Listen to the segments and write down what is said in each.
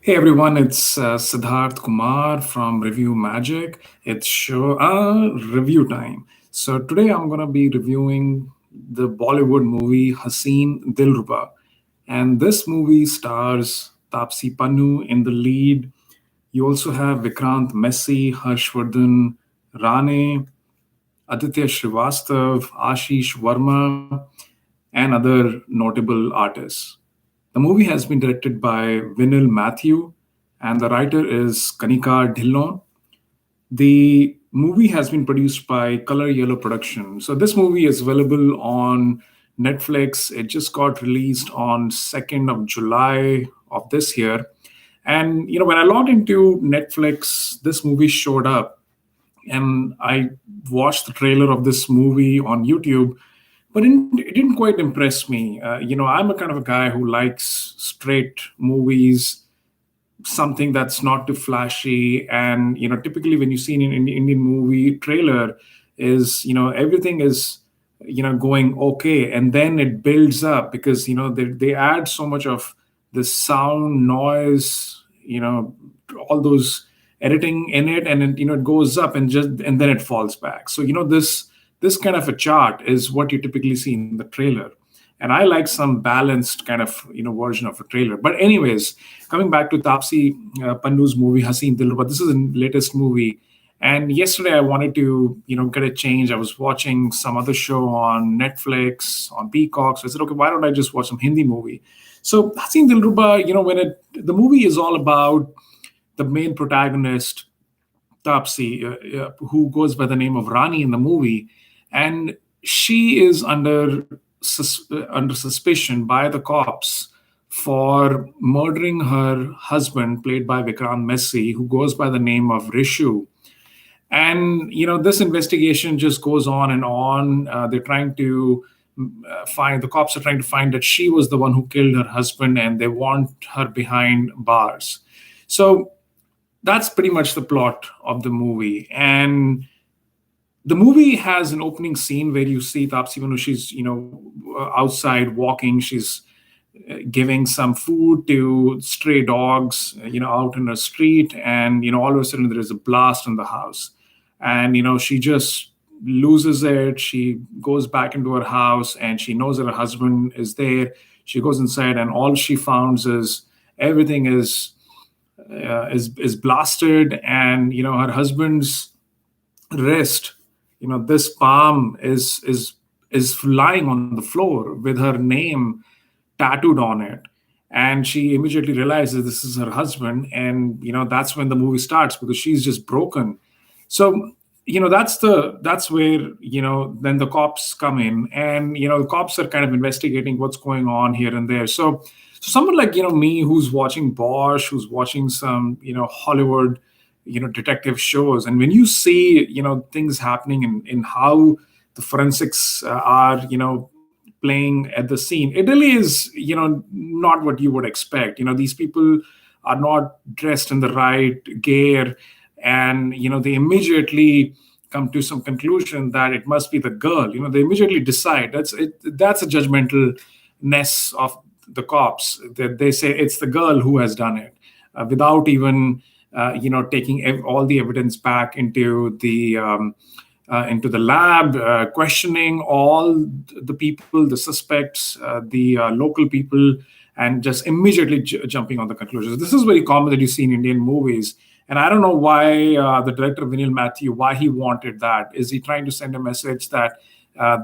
Hey everyone, it's Sidharth Kumar from ReviewMagic. It's show review time. So today I'm gonna be reviewing the Bollywood movie Haseen Dillruba, and this movie stars Tappse Pannu in the lead. You also have Vikrant Massey, Harshvardhan Rane, Aditya Srivastava, Ashish Verma, and other notable artists. The movie has been directed by Vinil Matthew, and the writer is Kanika Dhillon. The movie has been produced by Color Yellow Production. So this movie is available on Netflix. It just got released on 2nd of July of this year. And when I logged into Netflix, this movie showed up and I watched the trailer of this movie on YouTube, but it didn't quite impress me. I'm a kind of a guy who likes straight movies, something that's not too flashy. And typically when you see an Indian movie trailer, is everything is going okay, and then it builds up because they add so much of the sound noise, all those editing in it, and it goes up and then it falls back. So this kind of a chart is what you typically see in the trailer, and I like some balanced kind of version of a trailer. But anyways, coming back to Taapse Pannu's movie Haseen Dillruba, this is the latest movie. And yesterday I wanted to get a change. I was watching some other show on Netflix on Peacock, so I said, okay, why don't I just watch some Hindi movie? So Haseen Dillruba, the movie is all about the main protagonist Taapse, who goes by the name of Rani in the movie, and she is under suspicion by the cops for murdering her husband, played by Vikrant Massey, who goes by the name of Rishu. And this investigation just goes on and on. They're trying to find the cops are trying to find that she was the one who killed her husband, and they want her behind bars. So that's pretty much the plot of the movie. And the movie has an opening scene where you see Taapse Pannu. She's outside walking. She's giving some food to stray dogs, out in the street, and all of a sudden there is a blast in the house, and she just loses it. She goes back into her house, and she knows that her husband is there. She goes inside, and all she finds is everything is blasted, and her husband's wrist, this palm is lying on the floor with her name tattooed on it. And she immediately realizes this is her husband, and that's when the movie starts, because she's just broken. So that's where then the cops come in, and the cops are kind of investigating what's going on here and there. So someone like me, who's watching Bosch, who's watching some Hollywood detective shows, and when you see things happening in how the forensics are playing at the scene, it really is not what you would expect. These people are not dressed in the right gear, and they immediately come to some conclusion that it must be the girl. They immediately decide that's a judgmentalness of the cops, that they say it's the girl who has done it, without even taking all the evidence back into the lab, questioning all the people, the suspects, the local people, and just immediately jumping on the conclusions. This is very common that you see in Indian movies. And I don't know why the director, Vinil Matthew, why he wanted that. Is he trying to send a message that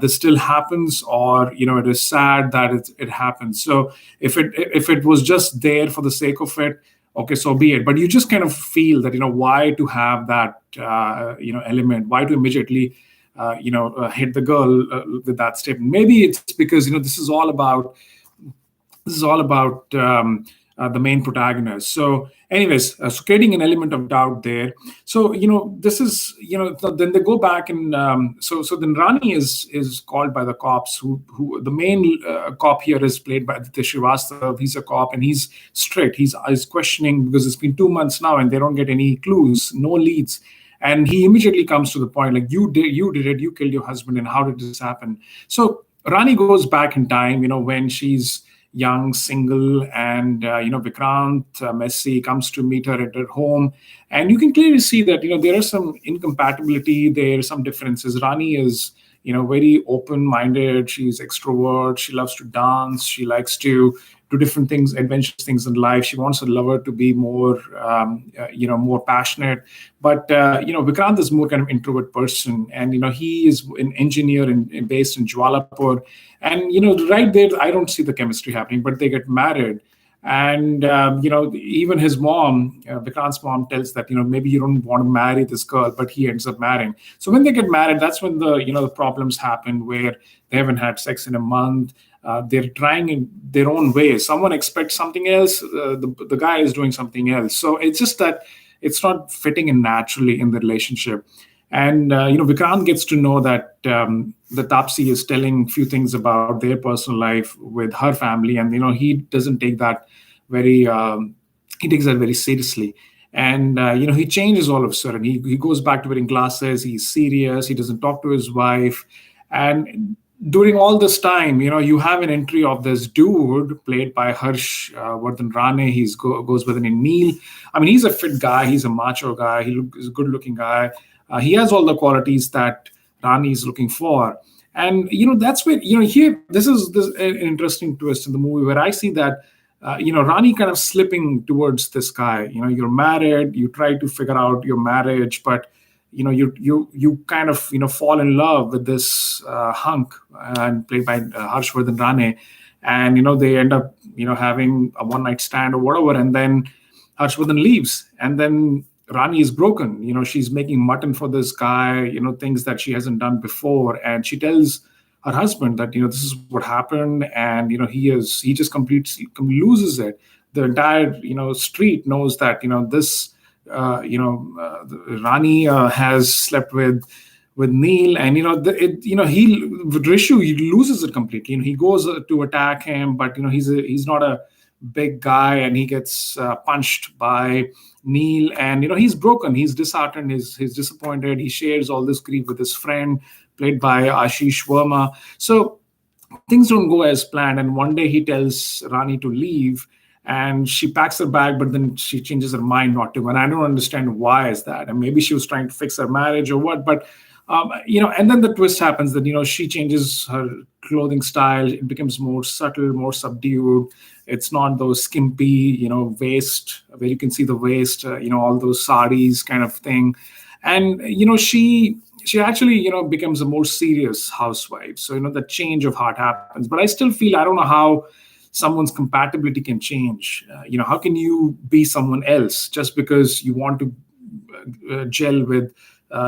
this still happens, or it is sad that it happens? So if it was just there for the sake of it, okay, so be it. But you just kind of feel that why to have that element, why to immediately hit the girl with that statement. Maybe it's because this is all about the main protagonist. So, anyways, so creating an element of doubt there. So, this is, then they go back, and so then Rani is called by the cops. Who the main cop here is played by Aditya Srivastava. He's a cop, and he's strict. He's questioning, because it's been 2 months now, and they don't get any clues, no leads. And he immediately comes to the point, like, you did it, you killed your husband, and how did this happen? So Rani goes back in time, when she's young, single, and Vikrant Massey comes to meet her at her home, and you can clearly see that there are some incompatibility. There are some differences. Rani is very open-minded. She's extrovert. She loves to dance. She likes to do different things, adventurous things in life. She wants her lover to be more, more passionate. But Vikrant is more kind of introvert person, and he is an engineer based in Jwalapur, and right there, I don't see the chemistry happening. But they get married, and even his mom, Vikrant's mom, tells that maybe you don't want to marry this girl, but he ends up marrying. So when they get married, that's when the problems happen, where they haven't had sex in a month. They're trying in their own way. Someone expects something else. The guy is doing something else. So it's just that it's not fitting in naturally in the relationship. And Vikrant gets to know that the Taapse is telling a few things about their personal life with her family, and he doesn't take that very. He takes that very seriously, and he changes all of a sudden. He goes back to wearing glasses. He's serious. He doesn't talk to his wife, and during all this time, you have an entry of this dude played by Harshvardhan Rane. He goes by the name Neel. I mean, he's a fit guy. He's a macho guy. He's a good-looking guy. He has all the qualities that Rani is looking for. And, that's where, here, this is an interesting twist in the movie where I see that, Rani kind of slipping towards this guy. You're married, you try to figure out your marriage, but, you kind of, fall in love with this hunk and played by Harshvardhan Rane. And, they end up, having a one-night stand or whatever. And then Harshvardhan leaves. And then Rani is broken. She's making mutton for this guy, things that she hasn't done before. And she tells her husband that, this is what happened. And, he just completely loses it. The entire, street knows that, this, Rani has slept with Neel, and Rishu, he loses it completely. He goes to attack him, but he's not a big guy, and he gets punched by Neel, and he's broken, he's disheartened, he's disappointed. He shares all this grief with his friend, played by Ashish Verma. So things don't go as planned, and one day he tells Rani to leave, and she packs her bag, but then she changes her mind not to. And I don't understand why is that. And maybe she was trying to fix her marriage or what. But and then the twist happens that she changes her clothing style. It becomes more subtle, more subdued. It's not those skimpy, waist where you can see the waist. All those saris kind of thing. And she actually becomes a more serious housewife. So the change of heart happens. But I still feel I don't know how someone's compatibility can change. How can you be someone else just because you want to gel with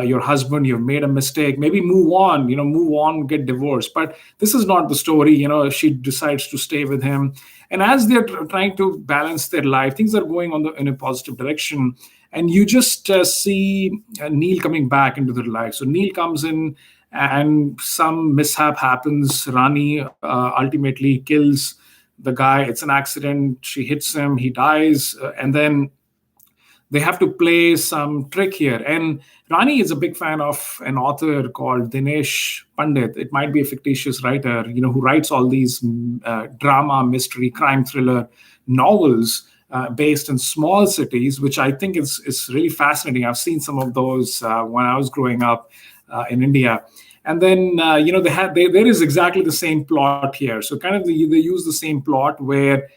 your husband? You've made a mistake, maybe move on, get divorced. But this is not the story. She decides to stay with him, and as they're trying to balance their life, things are going in a positive direction. And you just see Neel coming back into their life. So Neel comes in, and some mishap happens. Rani ultimately kills the guy. It's an accident. She hits him. He dies. And then they have to play some trick here. And Rani is a big fan of an author called Dinesh Pandit. It might be a fictitious writer, who writes all these drama, mystery, crime thriller novels based in small cities, which I think is really fascinating. I've seen some of those when I was growing up in India. And then there is exactly the same plot here. So kind of they use the same plot where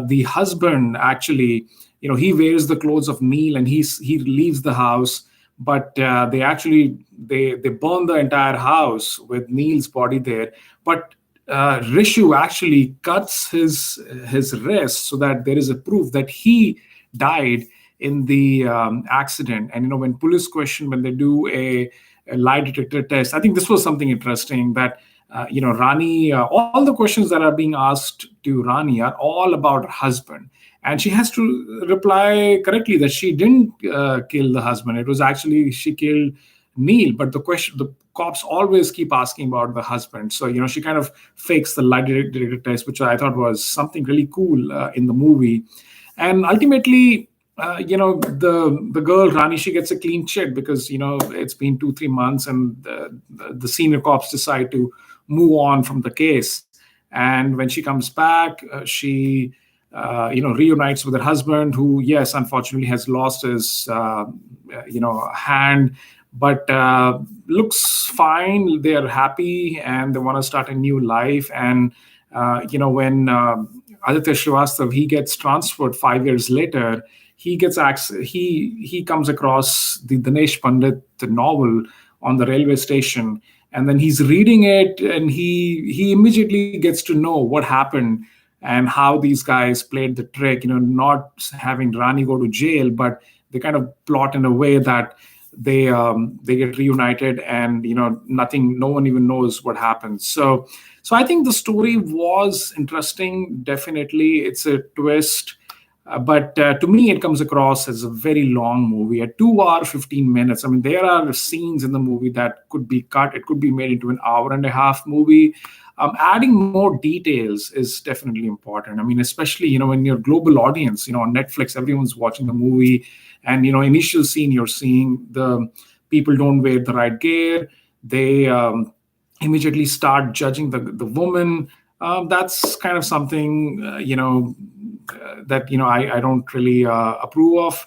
the husband actually, he wears the clothes of Neel, and he leaves the house, but they burn the entire house with Neel's body there. But Rishu actually cuts his wrist so that there is a proof that he died in the accident. And when police question, when they do a lie detector test, I think this was something interesting that Rani, all the questions that are being asked to Rani are all about her husband, and she has to reply correctly that she didn't kill the husband. It was actually she killed Neel. But the cops always keep asking about the husband. So she kind of fakes the lie detector test, which I thought was something really cool in the movie. And ultimately, the girl Rani, she gets a clean chit because it's been 2-3 months, and the senior cops decide to move on from the case. And when she comes back, she reunites with her husband, who, yes, unfortunately has lost his hand, but looks fine. They're happy and they want to start a new life. And when Aditya Srivastava, he gets transferred 5 years later, he gets he comes across the Dinesh Pandit novel on the railway station, and then he's reading it, and he immediately gets to know what happened and how these guys played the trick, not having Rani go to jail, but they kind of plot in a way that they get reunited, and no one even knows what happens. So I think the story was interesting. Definitely, it's a twist. But to me, it comes across as a very long movie, at 2 hour 15 minutes. I mean, there are scenes in the movie that could be cut. It could be made into an hour and a half movie. Adding more details is definitely important. I mean, especially when you're a global audience, on Netflix, everyone's watching the movie, and initial scene you're seeing the people don't wear the right gear. They immediately start judging the woman. That's kind of something that I don't really approve of.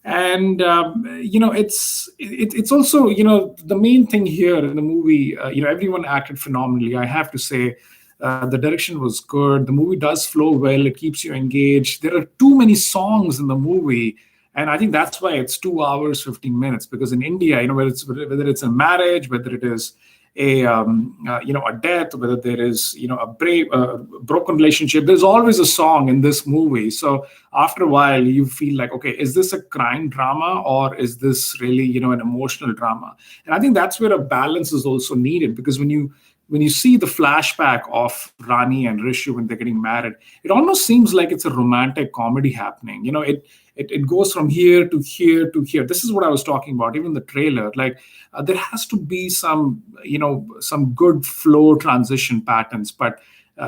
And it's also the main thing here in the movie. Everyone acted phenomenally, I have to say. The direction was good. The movie does flow well. It keeps you engaged. There are too many songs in the movie, and I think that's why it's 2 hours 15 minutes. Because in India, whether it's a marriage, whether it is a death, whether there is a broken relationship, there's always a song in this movie. So after a while, you feel like, okay, is this a crime drama, or is this really an emotional drama? And I think that's where a balance is also needed, because when you see the flashback of Rani and Rishu when they're getting married, it almost seems like it's a romantic comedy happening. It goes from here to here to here. This is what I was talking about, even the trailer. Like there has to be some good flow transition patterns, but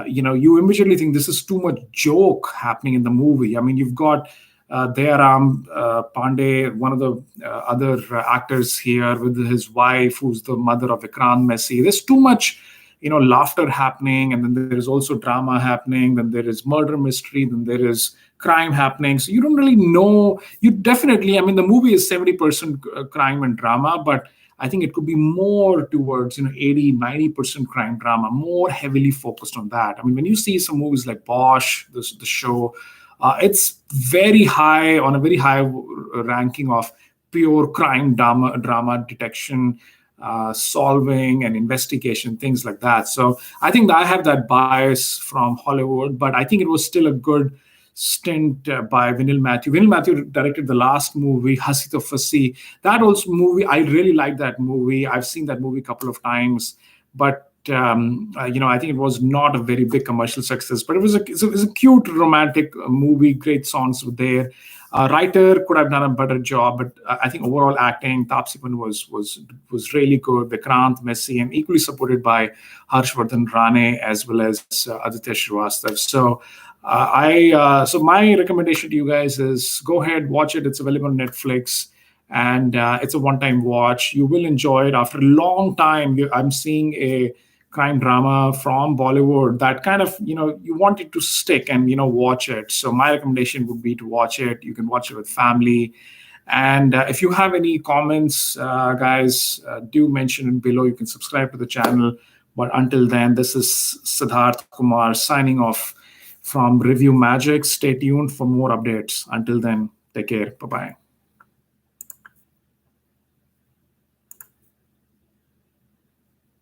you immediately think this is too much joke happening in the movie. I mean, you've got Dayaram Pandey, one of the other actors here, with his wife, who's the mother of Vikrant Massey. There's too much laughter happening, and then there is also drama happening, then there is murder mystery, then there is crime happening. So you don't really know. You definitely, I mean, the movie is 70% crime and drama, but I think it could be more towards 80-90% crime drama, more heavily focused on that. I mean, when you see some movies like Bosch, the show, it's very high, on a very high ranking of pure crime drama detection, solving and investigation, things like that. So I think that I have that bias from Hollywood, but I think it was still a good stint by Vinyl Matthew. Vinyl Matthew directed the last movie, Hasi To Fasi. That also movie, I really like that movie. I've seen that movie a couple of times, but I think it was not a very big commercial success. But it was a cute romantic movie. Great songs were there. Writer could have done a better job, but I think overall acting, Taapse Pannu was really good. Vikrant Massey, and equally supported by Harshvardhan Rane as well as Aditya Srivastava. So my recommendation to you guys is go ahead, watch it. It's available on Netflix, and it's a one-time watch. You will enjoy it. After a long time, I'm seeing a crime drama from Bollywood that kind of, you want it to stick and, watch it. So my recommendation would be to watch it. You can watch it with family. And if you have any comments, guys, do mention it below. You can subscribe to the channel. But until then, this is Sidharth Kumar signing off from ReviewMagic. Stay tuned for more updates. Until then, take care. Bye-bye.